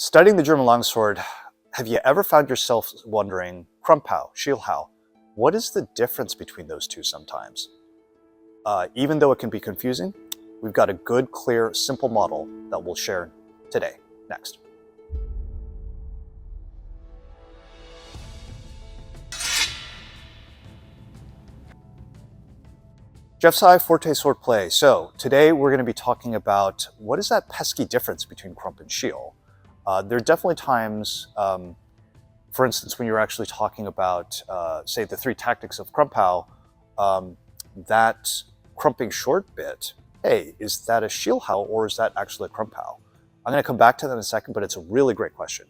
Studying the German longsword, have you ever found yourself wondering, Krumphau, Schielhau, what is the difference between those two sometimes? Even though it can be confusing, we've got a good, clear, simple model that we'll share today. Next. Jeff's High Forte Swordplay. So today we're going to be talking about what is that pesky difference between Krump and Schiel. There are definitely times, for instance, when you're actually talking about, say, the three tactics of Krumphau, that crumping short bit, hey, is that a Schielhau or is that actually a Krumphau? I'm going to come back to that in a second, but it's a really great question.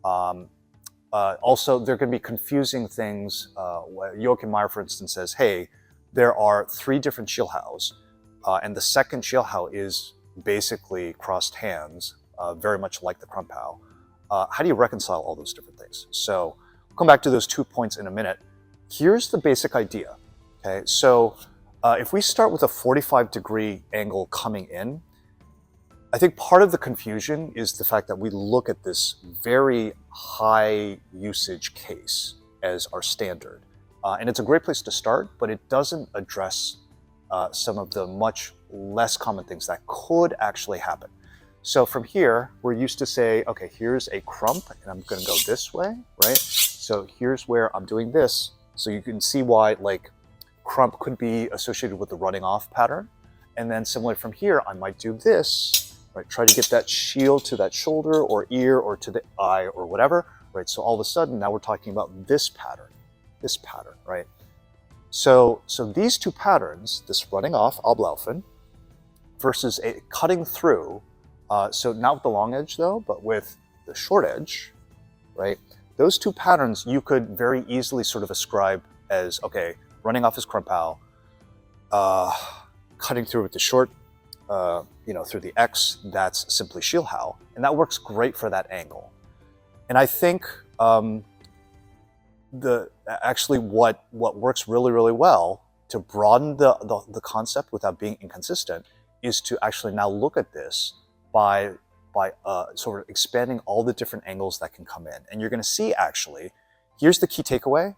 Also, there can be confusing things. Joachim Meyer, for instance, says, hey, there are three different Schielhaus, and the second Schielhau is basically crossed hands, very much like the Krumphau. How do you reconcile all those different things? So we'll come back to those 2 points in a minute. Here's the basic idea. Okay, so if we start with a 45-degree angle coming in, I think part of the confusion is the fact that we look at this very high usage case as our standard. And it's a great place to start, but it doesn't address some of the much less common things that could actually happen. So from here, we're used to say, okay, here's a Krump, and I'm going to go this way, right? So here's where I'm doing this. So you can see why, like, Krump could be associated with the running off pattern. And then similarly from here, I might do this, right? Try to get that shield to that shoulder or ear or to the eye or whatever, right? So all of a sudden, now we're talking about this pattern, right? So these two patterns, this running off, Ablauffen, versus a cutting through, so not with the long edge though, but with the short edge, right? Those two patterns you could very easily sort of ascribe as, okay, running off is Krumphau, cutting through with the short, through the X, that's simply Schielhau, and that works great for that angle. And I think what works really, really well to broaden the concept without being inconsistent is to actually now look at this by sort of expanding all the different angles that can come in. And you're going to see, actually, here's the key takeaway.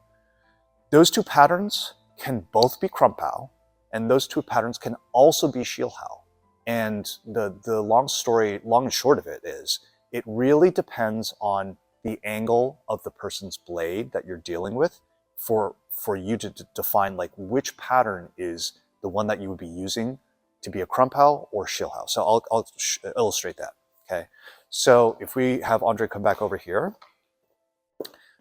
Those two patterns can both be Krumphau, and those two patterns can also be Schielhau. And the long and short of it is, it really depends on the angle of the person's blade that you're dealing with for you to define like which pattern is the one that you would be using to be a Krumphau or Schielhau. So I'll illustrate that, okay? So if we have Andre come back over here.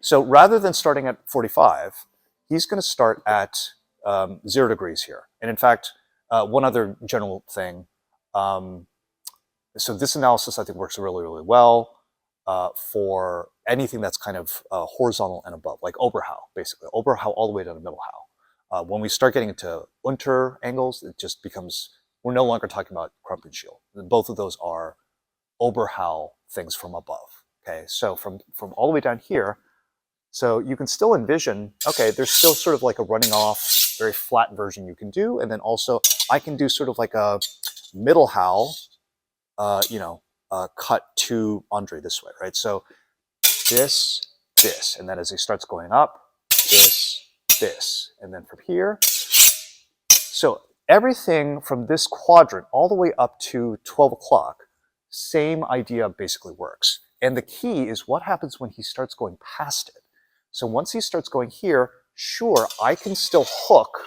So rather than starting at 45, he's going to start at 0 degrees here. And in fact, one other general thing, so this analysis I think works really, really well for anything that's kind of horizontal and above, like Oberhau, basically. Oberhau all the way to the middle Hau. When we start getting into Unter angles, it just becomes, we're no longer talking about Krump and Schiel. Both of those are Oberhau things from above, okay? So from all the way down here, so you can still envision, okay, there's still sort of like a running off, very flat version you can do, and then also I can do sort of like a middle Hau, cut to Andre this way, right? So this, and then as he starts going up, this, and then from here. So everything from this quadrant all the way up to 12 o'clock, same idea basically works. And the key is what happens when he starts going past it. So once he starts going here, sure, I can still hook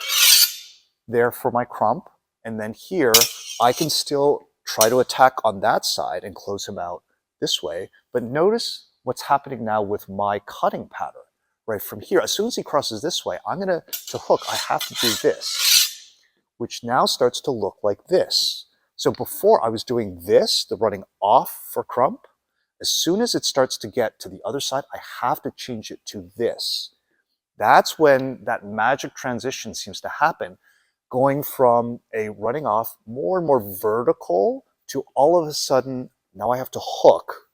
there for my Krump, and then here I can still try to attack on that side and close him out this way. But notice what's happening now with my cutting pattern, right? From here, as soon as he crosses this way, I'm to hook, I have to do this, which now starts to look like this. So before I was doing this, the running off for Krump. As soon as it starts to get to the other side, I have to change it to this. That's when that magic transition seems to happen, going from a running off more and more vertical to all of a sudden, now I have to hook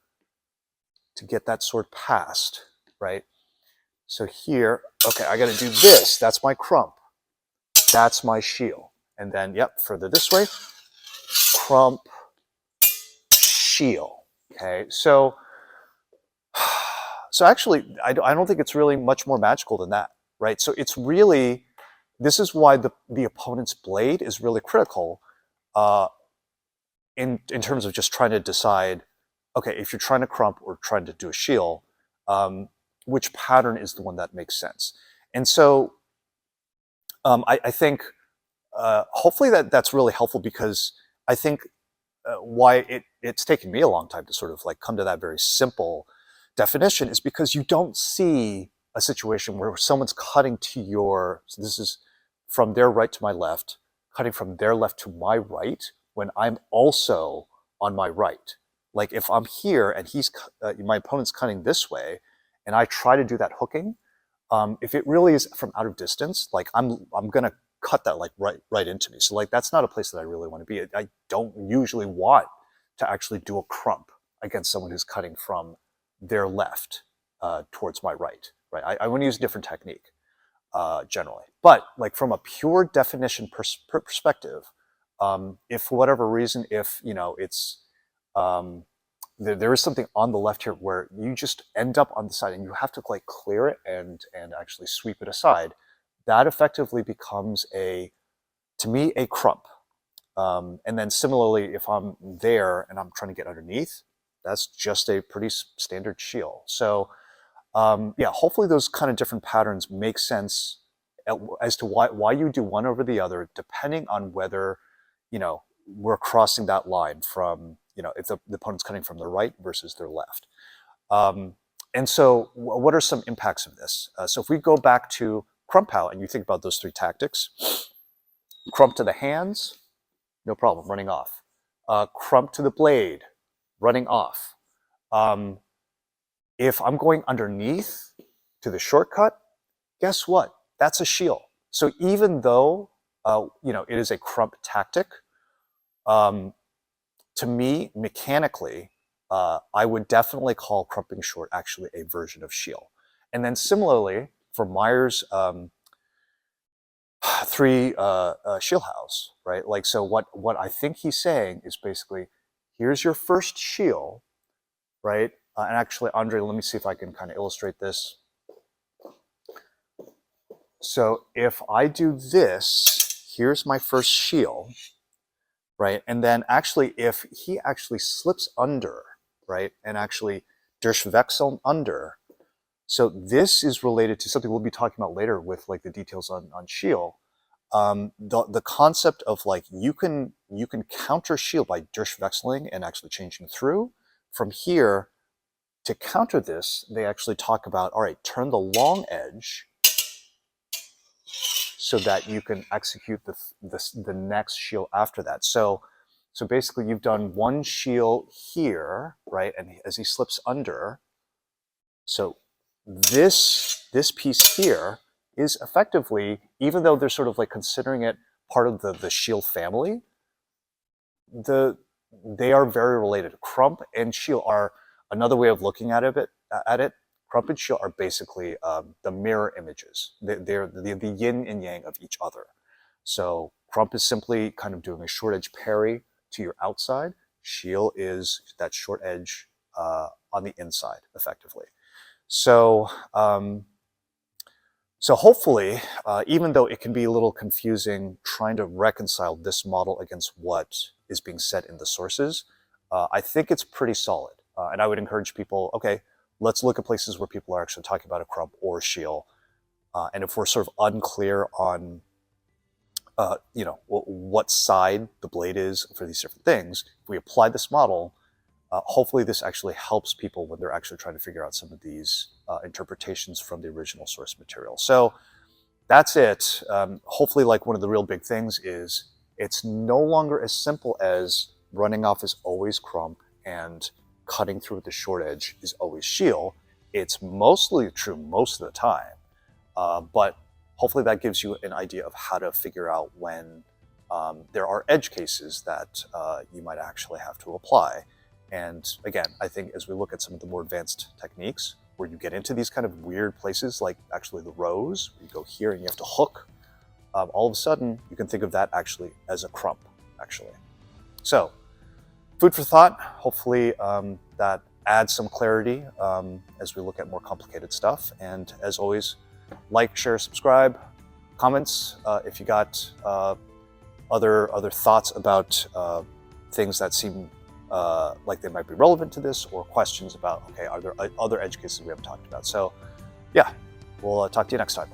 to get that sword past, right? So here, okay, I got to do this. That's my Krump. That's my Schiel. And then, yep, further this way, Krump, Schiel. Okay, so So actually, I don't think it's really much more magical than that, right? So it's really, this is why the opponent's blade is really critical uh, in terms of just trying to decide, okay, if you're trying to crump or trying to do a Schiel, which pattern is the one that makes sense. And so I think hopefully that's really helpful, because I think why it's taken me a long time to sort of like come to that very simple definition is because you don't see a situation where someone's cutting to your, so this is from their right to my left, cutting from their left to my right when I'm also on my right. Like if I'm here and my opponent's cutting this way and I try to do that hooking, if it really is from out of distance, like I'm gonna cut that like right into me. So like that's not a place that I really want to be. I don't usually want to actually do a crump against someone who's cutting from their left towards my right. Right? I want to use a different technique generally. But like from a pure definition perspective, if for whatever reason, if it's there is something on the left here where you just end up on the side and you have to like clear it and actually sweep it aside, that effectively becomes to me, a crump. And then similarly, if I'm there and I'm trying to get underneath, that's just a pretty standard Schiel. So yeah, hopefully those kind of different patterns make sense as to why you do one over the other, depending on whether, we're crossing that line from, if the opponent's cutting from the right versus their left. And so what are some impacts of this? So if we go back to Krumphau and you think about those three tactics, crump to the hands, no problem, running off. Crump to the blade, running off. If I'm going underneath to the shortcut, guess what? That's a Schiel. So even though it is a crump tactic, to me, mechanically, I would definitely call crumping short actually a version of Schiel. And then similarly, for Meyer's three Schielhaus, right? Like, so what I think he's saying is basically, here's your first Schiel, right? And actually, Andre, let me see if I can kind of illustrate this. So if I do this, here's my first Schiel, right? And then actually, if he actually slips under, right, and actually durchwechseln under, so this is related to something we'll be talking about later with like the details on Schiel. The concept of like you can counter Schiel by durchwechseling and actually changing through. From here, to counter this, they actually talk about, all right, turn the long edge so that you can execute the next Schiel after that. So basically you've done one Schiel here, right? And as he slips under, so this piece here is effectively, even though they're sort of like considering it part of the Schiel family, they are very related. Krump and Schiel are another way of looking at it. Krump and Schiel are basically the mirror images. They're the yin and yang of each other. So Krump is simply kind of doing a short edge parry to your outside. Schiel is that short edge on the inside, effectively. So so hopefully, even though it can be a little confusing trying to reconcile this model against what is being said in the sources, I think it's pretty solid. And I would encourage people, okay, let's look at places where people are actually talking about a Krump or Schiel. And if we're sort of unclear on, what side the blade is for these different things, if we apply this model, hopefully this actually helps people when they're actually trying to figure out some of these interpretations from the original source material. So that's it. Hopefully, like one of the real big things is it's no longer as simple as running off is always Krump and cutting through with the short edge is always Schiel. It's mostly true most of the time, but hopefully that gives you an idea of how to figure out when there are edge cases that you might actually have to apply. And again, I think as we look at some of the more advanced techniques where you get into these kind of weird places, like actually the rows, where you go here and you have to hook, all of a sudden you can think of that actually as a Krump, actually. So food for thought. Hopefully that add some clarity as we look at more complicated stuff. And as always, like, share, subscribe, comments if you got other thoughts about things that seem like they might be relevant to this, or questions about, okay, are there other edge cases we haven't talked about? So yeah, we'll talk to you next time.